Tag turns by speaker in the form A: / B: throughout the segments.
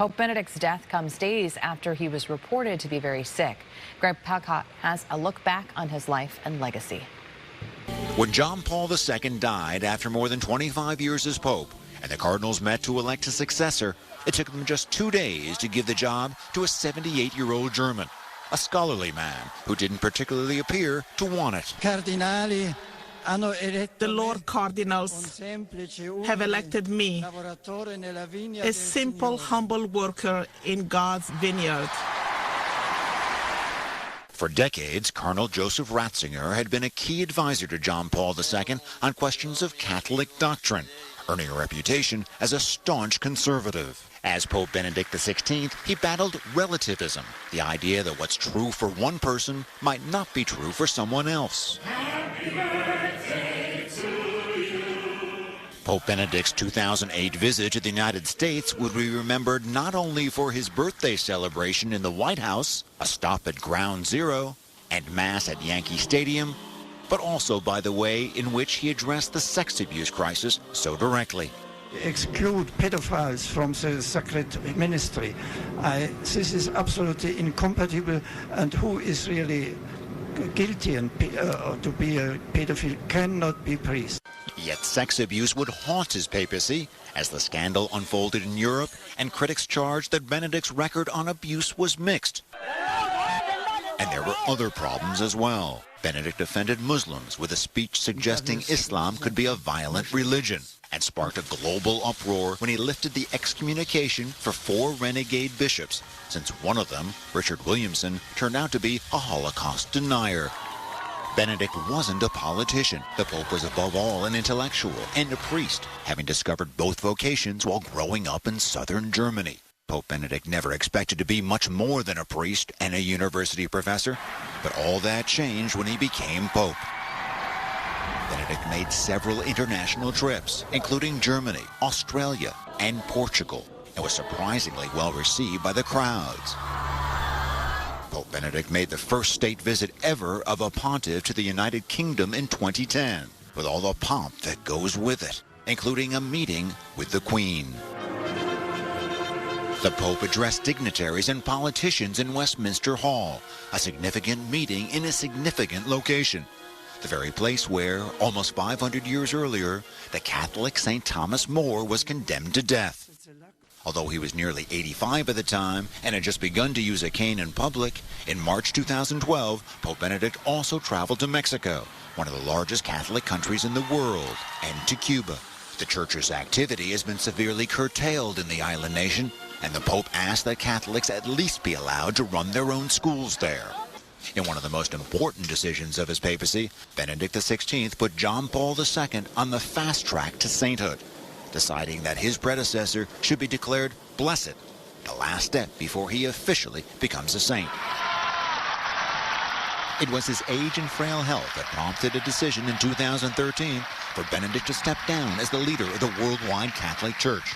A: Pope Benedict's death comes days after he was reported to be very sick. Greg Palcott has a look back on his life and legacy.
B: When John Paul II died after more than 25 years as Pope, and the cardinals met to elect a successor, it took them just 2 days to give the job to a 78-year-old German, a scholarly man who didn't particularly appear to want it.
C: The Lord Cardinals have elected me, a simple, humble worker in God's vineyard.
B: For decades, Cardinal Joseph Ratzinger had been a key advisor to John Paul II on questions of Catholic doctrine, earning a reputation as a staunch conservative. As Pope Benedict XVI, he battled relativism, the idea that what's true for one person might not be true for someone else. Pope Benedict's 2008 visit to the United States would be remembered not only for his birthday celebration in the White House, a stop at Ground Zero, and Mass at Yankee Stadium, but also by the way in which he addressed the sex abuse crisis so directly.
D: Exclude pedophiles from the sacred ministry. This is absolutely incompatible, and who is really guilty and to be a pedophile cannot be priest.
B: Yet sex abuse would haunt his papacy as the scandal unfolded in Europe, and critics charged that Benedict's record on abuse was mixed. And there were other problems as well. Benedict offended Muslims with a speech suggesting Islam could be a violent religion, and sparked a global uproar when he lifted the excommunication for 4 renegade bishops, since one of them, Richard Williamson, turned out to be a Holocaust denier. Benedict wasn't a politician. The Pope was above all an intellectual and a priest, having discovered both vocations while growing up in southern Germany. Pope Benedict never expected to be much more than a priest and a university professor, but all that changed when he became Pope. Benedict made several international trips, including Germany, Australia, and Portugal, and was surprisingly well received by the crowds. Pope Benedict made the first state visit ever of a pontiff to the United Kingdom in 2010, with all the pomp that goes with it, including a meeting with the Queen. The Pope addressed dignitaries and politicians in Westminster Hall, a significant meeting in a significant location, the very place where, almost 500 years earlier, the Catholic St. Thomas More was condemned to death. Although he was nearly 85 at the time and had just begun to use a cane in public, in March 2012, Pope Benedict also traveled to Mexico, one of the largest Catholic countries in the world, and to Cuba. The Church's activity has been severely curtailed in the island nation, and the Pope asked that Catholics at least be allowed to run their own schools there. In one of the most important decisions of his papacy, Benedict XVI put John Paul II on the fast track to sainthood, deciding that his predecessor should be declared blessed, the last step before he officially becomes a saint. It was his age and frail health that prompted a decision in 2013 for Benedict to step down as the leader of the worldwide Catholic Church,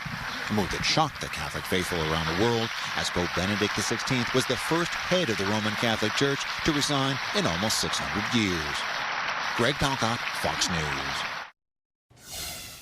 B: a move that shocked the Catholic faithful around the world, as Pope Benedict XVI was the first head of the Roman Catholic Church to resign in almost 600 years. Greg Palcott, Fox News.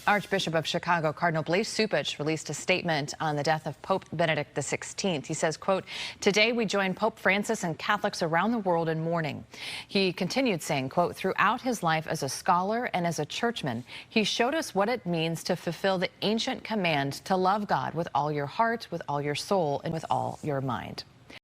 A: Archbishop of Chicago, Cardinal Blase Cupich, released a statement on the death of Pope Benedict XVI. He says, quote, "Today we join Pope Francis and Catholics around the world in mourning." He continued saying, quote, "Throughout his life as a scholar and as a churchman, he showed us what it means to fulfill the ancient command to love God with all your heart, with all your soul, and with all your mind."